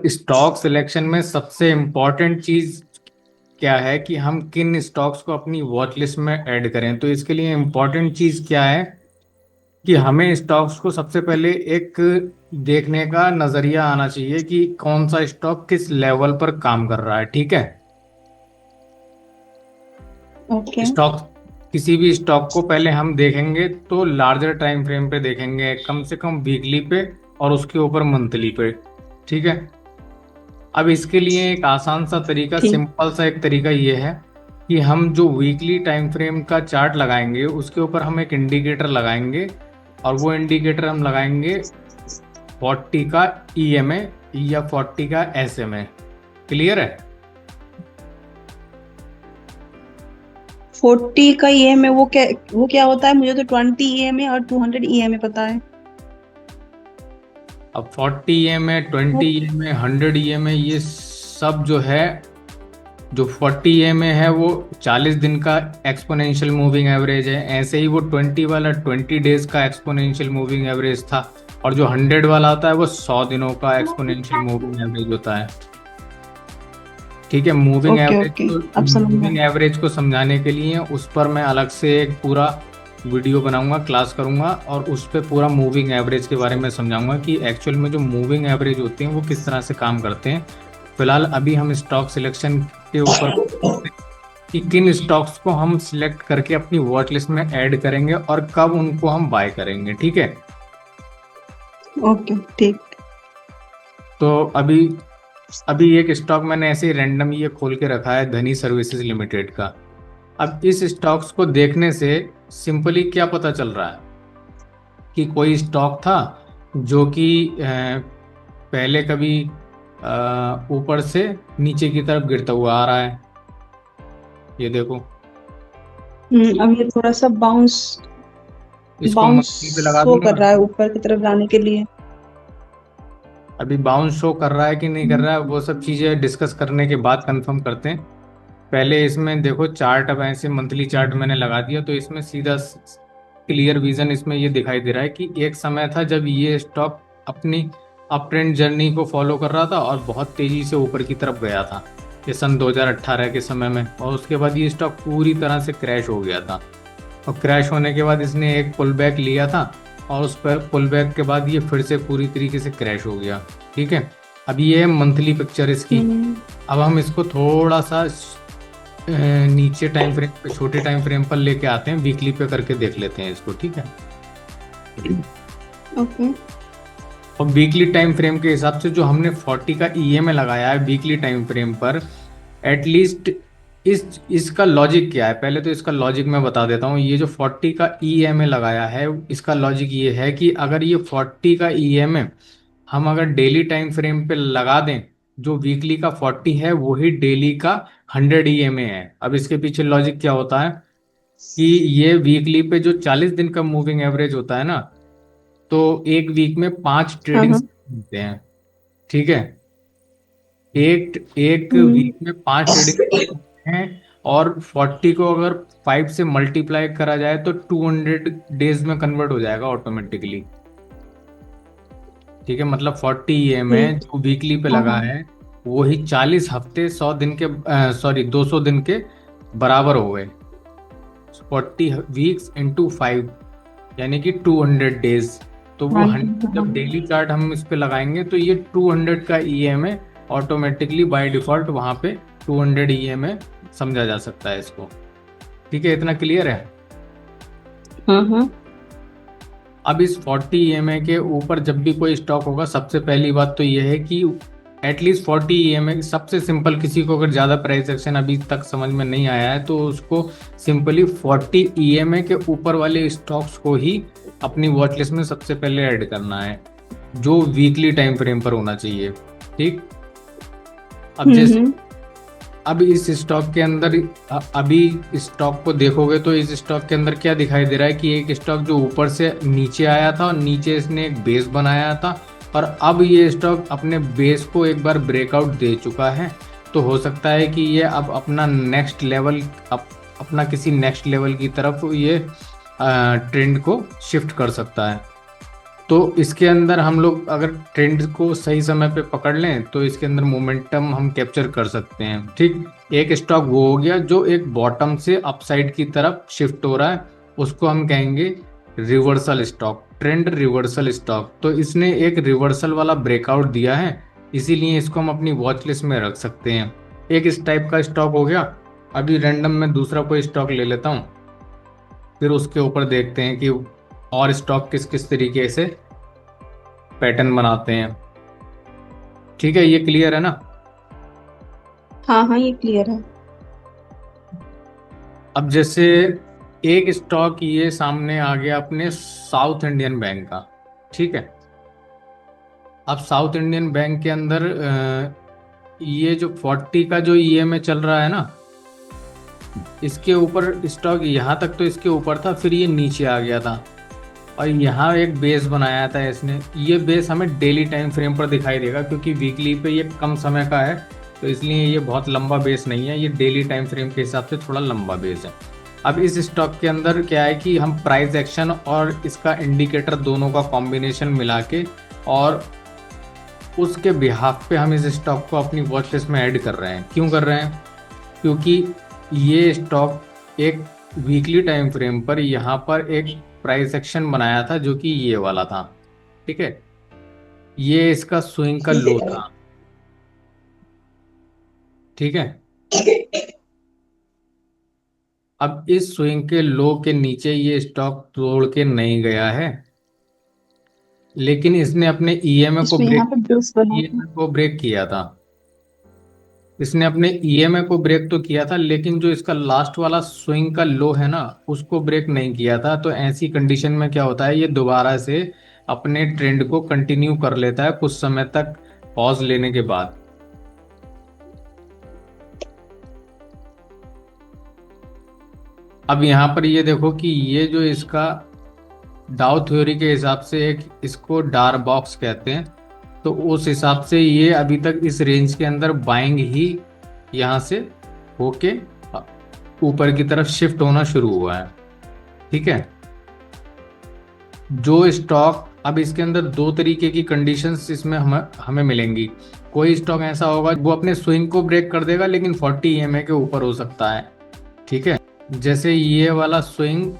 Stock selection में सबसे important चीज क्या है कि हम किन स्टॉक्स को अपनी वॉच लिस्ट में ऐड करें। तो इसके लिए इम्पोर्टेंट चीज क्या है कि हमें स्टॉक्स को सबसे पहले एक देखने का नजरिया आना चाहिए कि कौन सा स्टॉक किस लेवल पर काम कर रहा है। ठीक है। ओके। स्टॉक किसी भी स्टॉक को पहले हम देखेंगे तो लार्जर टाइम फ्रेम पे देखेंगे, कम से कम वीकली पे और उसके ऊपर मंथली पे। ठीक है। अब इसके लिए एक आसान सा तरीका, ठीक। सिंपल सा एक तरीका ये है कि हम जो वीकली टाइम फ्रेम का चार्ट लगाएंगे उसके ऊपर हम एक इंडिकेटर लगाएंगे, और वो इंडिकेटर हम लगाएंगे 40 का ईएमए या 40 का एसएमए। क्लियर है? 40 का ईएमए वो क्या होता है? मुझे तो 20 ईएमए और 200 ईएमए पता है। अब 40 ईएमए, 20 वो ईएमए, 100 ईएमए, ये सब जो है, जो 40 ईएमए है वो 40 दिन का एक्सपोनेंशियल मूविंग एवरेज है। ऐसे ही वो 20 वाला 20 डेज का एक्सपोनेंशियल मूविंग एवरेज था, और जो 100 वाला होता है वो 100 दिनों का एक्सपोनेंशियल मूविंग एवरेज होता है। ठीक है। ओके ओके, अब समझ में मूविंग आया। एवरेज को समझाने के लिए उस पर मैं अलग से एक पूरा वीडियो बनाऊंगा, क्लास करूंगा, और उस पर पूरा मूविंग एवरेज के बारे में समझाऊंगा कि एक्चुअल में जो मूविंग एवरेज होते हैं वो किस तरह से काम करते हैं। फिलहाल अभी हम स्टॉक सिलेक्शन के ऊपर कि किन स्टॉक्स को हम सिलेक्ट करके अपनी वॉच लिस्ट में ऐड करेंगे और कब उनको हम बाय करेंगे। ठीक है। ओके ठीक। तो अभी अभी एक स्टॉक मैंने ऐसे ही रैंडम ये खोल के रखा है, धनी सर्विसेज लिमिटेड का। अब इस स्टॉक्स को देखने से सिंपली क्या पता चल रहा है कि कोई स्टॉक था जो कि पहले कभी ऊपर से नीचे की तरफ गिरता हुआ आ रहा है। ये देखो, अब ये थोड़ा सा बाउंस इसको बाउंस मंथली पे लगा शो कर दूंगा। रहा है ऊपर की तरफ जाने के लिए। अभी बाउंस शो कर रहा है कि नहीं कर रहा है वो सब चीज़ें डिस्कस करने के बाद कंफर्म करते हैं। पहले इसमें देखो चार्ट, अब ऐसे मंथली चार्ट मैंने लगा दिया तो इसमें सीधा क्लियर विजन इसमें ये दिखाई दे रहा है कि एक समय था जब ये स्टॉक अपनी अप ट्रेंड जर्नी को फॉलो कर रहा था और बहुत तेजी से ऊपर की तरफ गया था, ये सन 2018 के समय में। और उसके बाद ये स्टॉक पूरी तरह से क्रैश हो गया था, और क्रैश होने के बाद इसने एक पुल बैक लिया था, और उस पर पुल बैक के बाद ये फिर से पूरी तरीके से क्रैश हो गया। ठीक है। अब ये है मंथली पिक्चर इसकी। हम्म। अब हम इसको थोड़ा सा नीचे टाइम फ्रेम पे, छोटे टाइम फ्रेम पर लेके आते हैं, वीकली पे करके देख लेते हैं इसको। ठीक है। ओके। और वीकली टाइम फ्रेम के हिसाब से जो हमने 40 का ईएमए लगाया है वीकली टाइम फ्रेम पर, एटलीस्ट इसका लॉजिक क्या है, पहले तो इसका लॉजिक मैं बता देता हूँ। ये जो 40 का ईएमए लगाया है इसका लॉजिक ये है कि अगर ये 40 का ईएमए हम अगर डेली टाइम फ्रेम पे लगा दें, जो वीकली का 40 है वही डेली का 100 ईएमए है। अब इसके पीछे लॉजिक क्या होता है कि ये वीकली पे जो 40 दिन का मूविंग एवरेज होता है ना, तो एक वीक में 5 हाँ ट्रेडिंग हाँ। होते हैं। ठीक है। एक एक हम्म। वीक में 5 ट्रेडिंग हैं, और 40 को अगर 5 से मल्टीप्लाई करा जाए तो 200 डेज में कन्वर्ट हो जाएगा ऑटोमेटिकली। ठीक है। मतलब 40 ईएमए ठीक। जो वीकली पे हाँ लगा हाँ। है वही 40 हफ्ते 100 दिन के, सॉरी 200 दिन के बराबर हो गए। 40 वीक्स इंटू 5 यानी कि 200 डेज। तो वो हाँ 100, हाँ। जब डेली चार्ट हम इस पे लगाएंगे तो ये 200 का ईएमए ऑटोमेटिकली बाय डिफॉल्ट वहां पे 200 ईएमए समझा जा सकता है इसको। ठीक है। इतना क्लियर है? हाँ हाँ। अब इस 40 ईएमए के ऊपर जब भी कोई स्टॉक होगा, सबसे पहली बात तो यह है कि एटलीस्ट 40 ईएमए, सबसे सिंपल, किसी को अगर ज़्यादा प्राइस एक्शन अभी तक समझ में नहीं आया है तो उसको सिंपली 40 ईएमए के ऊपर वाले स्टॉक्स को ही अपनी वॉच लिस्ट में सबसे पहले ऐड करना है, जो वीकली टाइम फ्रेम पर होना चाहिए। ठीक। अब जैसे हम्म। अब इस स्टॉक के अंदर, अभी इस स्टॉक को देखोगे तो इस स्टॉक के अंदर क्या दिखाई दे रहा है कि एक स्टॉक जो ऊपर से नीचे आया था और नीचे इसने एक बेस बनाया था, और अब ये स्टॉक अपने बेस को एक बार ब्रेकआउट दे चुका है। तो हो सकता है कि ये अब अपना नेक्स्ट लेवल, अपना किसी नेक्स्ट लेवल की तरफ ये ट्रेंड को शिफ्ट कर सकता है। तो इसके अंदर हम लोग अगर ट्रेंड को सही समय पे पकड़ लें तो इसके अंदर मोमेंटम हम कैप्चर कर सकते हैं। ठीक, एक स्टॉक वो हो गया जो एक बॉटम से अपसाइड की तरफ शिफ्ट हो रहा है, उसको हम कहेंगे reversal stock, trend reversal stock. तो इसने एक रिवर्सल वाला ब्रेकआउट दिया है, इसीलिए इसको हम अपनी वॉच लिस्ट में रख सकते हैं। एक इस टाइप का स्टॉक हो गया। अभी रैंडम में दूसरा कोई स्टॉक ले लेता हूँ, फिर उसके ऊपर देखते हैं कि और स्टॉक किस किस तरीके से पैटर्न बनाते हैं। ठीक है, ये क्लियर है ना? हाँ हाँ, ये क्लियर है। अब जैसे एक स्टॉक ये सामने आ गया अपने साउथ इंडियन बैंक का। ठीक है, अब साउथ इंडियन बैंक के अंदर ये जो 40 का जो ईएमए चल रहा है ना, इसके ऊपर स्टॉक यहाँ तक तो इसके ऊपर था, फिर ये नीचे आ गया था और यहाँ एक बेस बनाया था इसने। ये बेस हमें डेली टाइम फ्रेम पर दिखाई देगा, क्योंकि वीकली पे ये कम समय का है, तो इसलिए ये बहुत लंबा बेस नहीं है, ये डेली टाइम फ्रेम के हिसाब से थोड़ा लंबा बेस है। अब इस स्टॉक के अंदर क्या है कि हम प्राइस एक्शन और इसका इंडिकेटर दोनों का कॉम्बिनेशन मिला के और उसके बिहाफ पे हम इस स्टॉक को अपनी वॉच लिस्ट में ऐड कर रहे हैं। क्यों कर रहे हैं? क्योंकि ये स्टॉक एक वीकली टाइम फ्रेम पर यहाँ पर एक प्राइस एक्शन बनाया था जो कि ये वाला था। ठीक है, ये इसका स्विंग का लो था। ठीक है, अब इस स्विंग के लो के नीचे ये स्टॉक तोड़ के नहीं गया है, लेकिन इसने अपने ईएमए को इसमें यहाँ ब्रेक पे बेस बना था। ईएमए को ब्रेक किया था। इसने अपने ईएमए को ब्रेक तो किया था, लेकिन जो इसका लास्ट वाला स्विंग का लो है ना, उसको ब्रेक नहीं किया था। तो ऐसी कंडीशन में क्या होता है, ये दोबारा से अपने ट्रेंड को कंटिन्यू कर लेता है कुछ समय तक पॉज लेने के बाद। अब यहाँ पर ये देखो कि ये जो इसका डाउ थ्योरी के हिसाब से एक इसको डार्क बॉक्स कहते हैं, तो उस हिसाब से ये अभी तक इस रेंज के अंदर बाइंग ही यहाँ से होके ऊपर की तरफ शिफ्ट होना शुरू हुआ है। ठीक है, जो स्टॉक अब इसके अंदर दो तरीके की कंडीशंस इसमें हमें हमें मिलेंगी। कोई स्टॉक ऐसा होगा वो अपने स्विंग को ब्रेक कर देगा, लेकिन 40 ईएमए के ऊपर हो सकता है। ठीक है, जैसे ये वाला स्विंग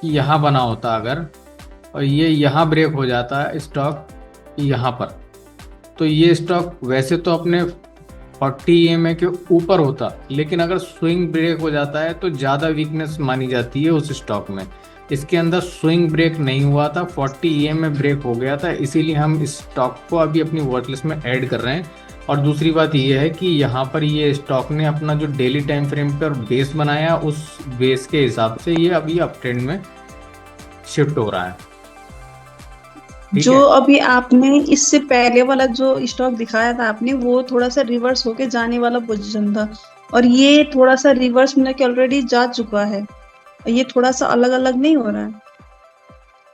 यहाँ बना होता अगर, और ये यहाँ ब्रेक हो जाता है स्टॉक यहाँ पर, तो ये स्टॉक वैसे तो अपने 40 ईएमए के ऊपर होता, लेकिन अगर स्विंग ब्रेक हो जाता है तो ज़्यादा वीकनेस मानी जाती है उस स्टॉक में। इसके अंदर स्विंग ब्रेक नहीं हुआ था, 40 ईएमए ब्रेक हो गया था, इसीलिए हम इस स्टॉक को अभी अपनी वॉच लिस्ट में ऐड कर रहे हैं। और दूसरी बात यह है कि यहाँ पर ये स्टॉक ने अपना जो डेली टाइम फ्रेम पर बेस बनाया, उस बेस के हिसाब से ये अभी अप ट्रेंड में शिफ्ट हो रहा है। ठीक जो है, अभी आपने इससे पहले वाला जो स्टॉक दिखाया था आपने, वो थोड़ा सा रिवर्स होके जाने वाला पोजीशन था, और ये थोड़ा सा रिवर्स में कि ऑलरेडी जा चुका है, और ये थोड़ा सा अलग अलग नहीं हो रहा है।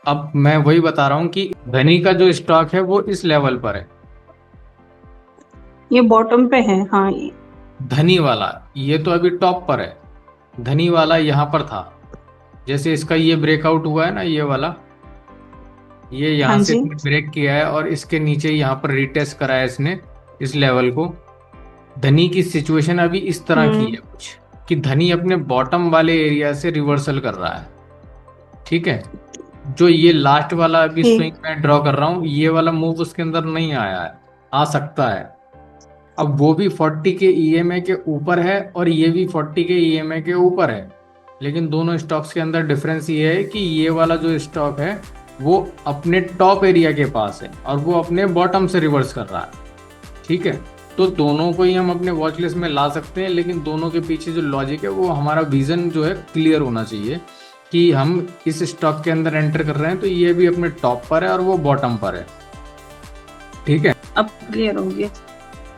अब मैं वही बता रहा हूँ कि धनी का जो स्टॉक है वो इस लेवल पर है, ये बॉटम पे है, हाँ। धनी वाला ये तो अभी टॉप पर है, धनी वाला यहाँ पर था। जैसे इसका ये ब्रेकआउट हुआ है ना, ये वाला, ये हाँ यहाँ से जी। इसने ब्रेक किया है और इसके नीचे यहाँ पर रिटेस्ट करा है इसने इस लेवल को। धनी की सिचुएशन अभी इस तरह की हम्म। है कुछ, कि धनी अपने बॉटम वाले एरिया से रिवर्सल कर रहा है। ठीक है, जो ये लास्ट वाला अभी स्विंग ठीक। मैं ड्रॉ कर रहा हूँ, ये वाला मूव उसके अंदर नहीं आया है, आ सकता है। अब वो भी 40 के ईएमए के ऊपर है और ये भी 40 के ईएमए के ऊपर है, लेकिन दोनों स्टॉक्स के अंदर डिफरेंस ये है कि ये वाला जो स्टॉक है वो अपने टॉप एरिया के पास है और वो अपने बॉटम से रिवर्स कर रहा है। ठीक है, तो दोनों को ही हम अपने वॉच लिस्ट में ला सकते हैं, लेकिन दोनों के पीछे जो लॉजिक है वो हमारा विजन जो है क्लियर होना चाहिए कि हम इस स्टॉक के अंदर एंटर कर रहे हैं तो ये भी अपने टॉप पर है और वो बॉटम पर है। ठीक है, अब क्लियर हो गया।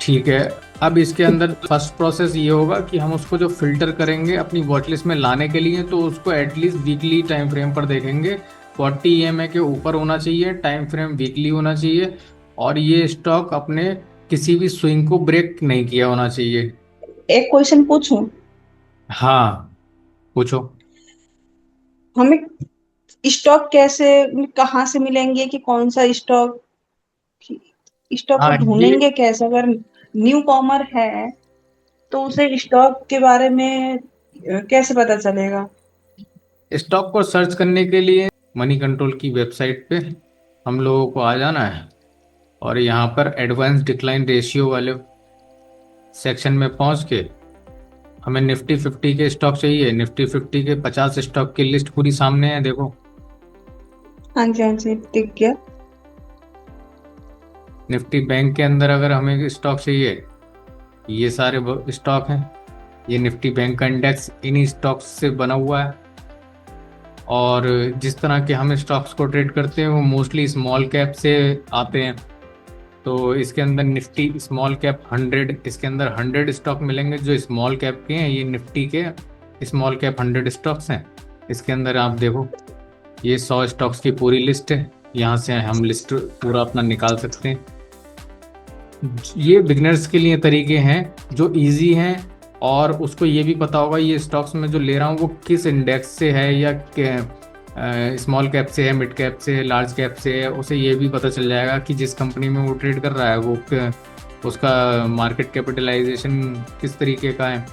ठीक है। अब इसके अंदर फर्स्ट प्रोसेस ये होगा कि हम उसको जो फिल्टर करेंगे अपनी वॉच लिस्ट में लाने के लिए, तो उसको एटलीस्ट वीकली टाइम फ्रेम पर देखेंगे। 40 ईएमए के ऊपर होना चाहिए, टाइम फ्रेम वीकली होना चाहिए, और ये स्टॉक अपने किसी भी स्विंग को ब्रेक नहीं किया होना चाहिए। एक क्वेश्चन पूछूं? हाँ, पूछो। हमें स्टॉक कैसे, कहाँ से मिलेंगे, कि कौन सा स्टॉक, स्टॉक को हाँ, ये ढूंढेंगे कैसे? अगर न्यू कॉमर है तो उसे स्टॉक के बारे में कैसे पता चलेगा? स्टॉक को सर्च करने के लिए मनी कंट्रोल की वेबसाइट पे हम लोगों को आ जाना है, और यहाँ पर एडवांस डिक्लाइन रेशियो वाले सेक्शन में पहुंच के हमें निफ्टी 50 के स्टॉक चाहिए। निफ्टी 50 के 50 स्टॉक की लिस्ट पूरी सामने है, देखो। हाँ जी, हाँ जी, दिख गया। निफ्टी बैंक के अंदर अगर हमें स्टॉक चाहिए, ये सारे स्टॉक हैं। ये निफ्टी बैंक का इंडेक्स इन्हीं स्टॉक्स से बना हुआ है। और जिस तरह के हम स्टॉक्स को ट्रेड करते हैं वो मोस्टली स्मॉल कैप से आते हैं। तो इसके अंदर निफ्टी स्मॉल कैप 100, इसके अंदर 100 स्टॉक मिलेंगे जो स्मॉल कैप के हैं। ये निफ्टी के स्मॉल कैप 100 स्टॉक्स हैं। इसके अंदर आप देखो, ये 100 स्टॉक्स की पूरी लिस्ट है। यहाँ से हम लिस्ट पूरा अपना निकाल सकते हैं। ये बिगनर्स के लिए तरीके हैं जो इजी हैं, और उसको ये भी पता होगा ये स्टॉक्स में जो ले रहा हूँ वो किस इंडेक्स से है, या स्मॉल कैप से है, मिड कैप से है, लार्ज कैप से है। उसे ये भी पता चल जाएगा कि जिस कंपनी में वो ट्रेड कर रहा है वो उसका मार्केट कैपिटलाइजेशन किस तरीके का है।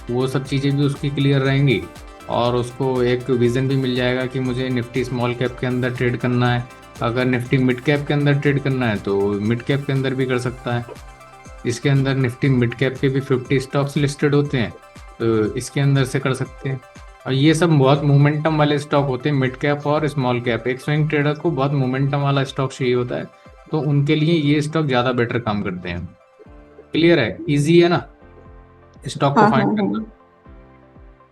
वो सब चीज़ें भी उसकी क्लियर रहेंगी, और उसको एक विज़न भी मिल जाएगा कि मुझे निफ्टी स्मॉल कैप के अंदर ट्रेड करना है। अगर निफ्टी मिड कैप के अंदर ट्रेड करना है तो मिड कैप के अंदर भी कर सकता है। इसके अंदर निफ्टी मिड कैप के भी 50 स्टॉक्स लिस्टेड होते हैं, तो इसके अंदर से कर सकते हैं। और ये सब बहुत मोमेंटम वाले स्टॉक होते हैं, मिड कैप और स्मॉल कैप। एक स्विंग ट्रेडर को बहुत मोमेंटम वाला स्टॉक चाहिए होता है, तो उनके लिए ये स्टॉक ज़्यादा बेटर काम करते हैं। क्लियर है? इजी है ना स्टॉक को हाँ हाँ फाइंड हाँ। करना? हम्म।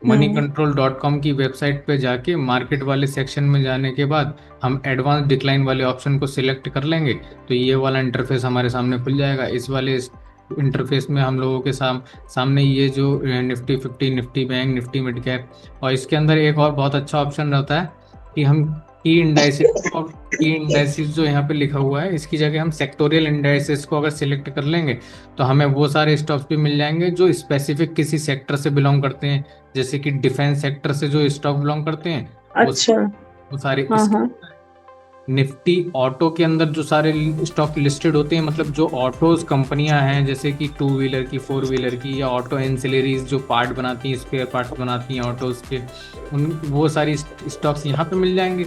moneycontrol.com की वेबसाइट पे जाके मार्केट वाले सेक्शन में जाने के बाद हम एडवांस डिक्लाइन वाले ऑप्शन को सिलेक्ट कर लेंगे, तो ये वाला इंटरफेस हमारे सामने खुल जाएगा। इस वाले इंटरफेस में हम लोगों के सामने ये जो Nifty 50, Nifty bank, Nifty mid cap, और इसके अंदर एक और बहुत अच्छा ऑप्शन रहता है कि हम की इंडाइसिस, और की इंडाइसिस जो यहाँ पे लिखा हुआ है इसकी जगह हम सेक्टोरियल इंडाइसिस को अगर सिलेक्ट कर लेंगे तो हमें वो सारे स्टॉक्स भी मिल जाएंगे जो स्पेसिफिक किसी सेक्टर से बिलोंग करते हैं। जैसे कि डिफेंस सेक्टर से जो स्टॉक बिलोंग करते हैं अच्छा। वो सारे हाँ इसके। हाँ। निफ्टी ऑटो के अंदर जो सारे स्टॉक लिस्टेड होते हैं, मतलब जो ऑटोज कंपनियां हैं जैसे कि 2 व्हीलर की, 4 व्हीलर की, या ऑटो एंसिलरीज जो पार्ट बनाती हैं, स्पेयर पार्ट्स बनाती हैं ऑटोज के, उन वो सारी स्टॉक्स यहाँ पे मिल जाएंगे।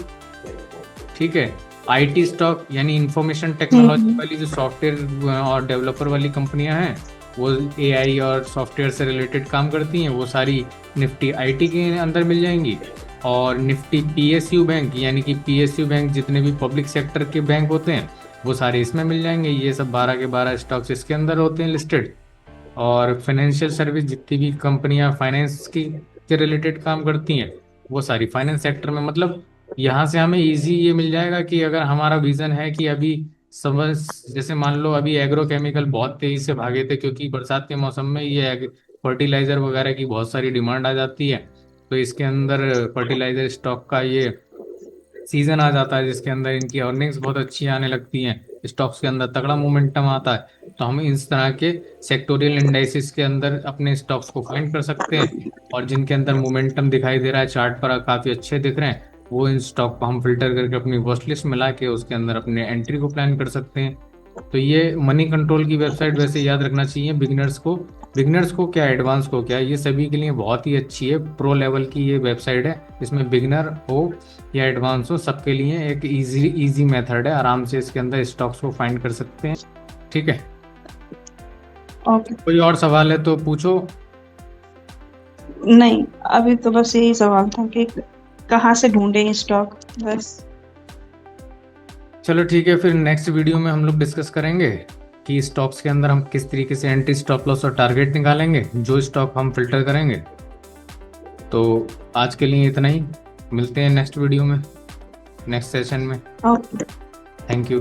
ठीक है। आईटी स्टॉक यानी इंफॉर्मेशन टेक्नोलॉजी हम्म। वाली जो सॉफ्टवेयर और डेवलपर वाली कंपनियां हैं, वो एआई और सॉफ्टवेयर से रिलेटेड काम करती हैं, वो सारी निफ्टी आईटी के अंदर मिल जाएंगी। और निफ्टी पीएसयू बैंक, यानी कि पीएसयू बैंक जितने भी पब्लिक सेक्टर के बैंक होते हैं वो सारे इसमें मिल जाएंगे। ये सब 12 के 12 स्टॉक्स इसके अंदर होते हैं लिस्टेड। और फाइनेंशियल सर्विस जितनी भी कंपनियां फाइनेंस की के रिलेटेड काम करती हैं वो सारी फाइनेंस सेक्टर में, मतलब यहाँ से हमें इजी ये मिल जाएगा कि अगर हमारा विजन है कि अभी समझ, जैसे मान लो अभी एग्रो केमिकल बहुत तेजी से भागे थे क्योंकि बरसात के मौसम में ये फर्टिलाइजर वगैरह की बहुत सारी डिमांड आ जाती है, तो इसके अंदर फर्टिलाइजर स्टॉक का ये सीजन आ जाता है जिसके अंदर इनकी अर्निंग्स बहुत अच्छी आने लगती हैं, स्टॉक्स के अंदर तगड़ा मोमेंटम आता है। तो हम इस तरह के सेक्टोरियल इंडाइसिस के अंदर अपने स्टॉक्स को फाइंड कर सकते हैं, और जिनके अंदर मोमेंटम दिखाई दे रहा है, चार्ट पर काफ़ी अच्छे दिख रहे हैं, वो इन स्टॉक को हम फिल्टर करके अपनी वॉच लिस्ट में ला के उसके अंदर अपने एंट्री को प्लान कर सकते हैं। तो ये मनी कंट्रोल की वेबसाइट वैसे याद रखना चाहिए बिगनर्स को क्या, एडवांस को क्या, ये सभी के लिए बहुत ही अच्छी है। प्रो लेवल की ये वेबसाइट है, इसमें बिगनर हो या एडवांस हो सबके लिए एक इजी मेथड है, आराम से इसके अंदर स्टॉक्स को फाइंड कर सकते हैं। ठीक है। ओके। कोई और सवाल है तो पूछो। नहीं, अभी तो बस यही सवाल था कि कहाँ से ढूंढे स्टॉक, बस। चलो ठीक है, फिर नेक्स्ट वीडियो में हम लोग डिस्कस करेंगे कि स्टॉक्स के अंदर हम किस तरीके से एंट्री, स्टॉप लॉस और टारगेट निकालेंगे जो स्टॉक हम फिल्टर करेंगे। तो आज के लिए इतना ही, मिलते हैं नेक्स्ट वीडियो में, नेक्स्ट सेशन में। ओके। Thank you.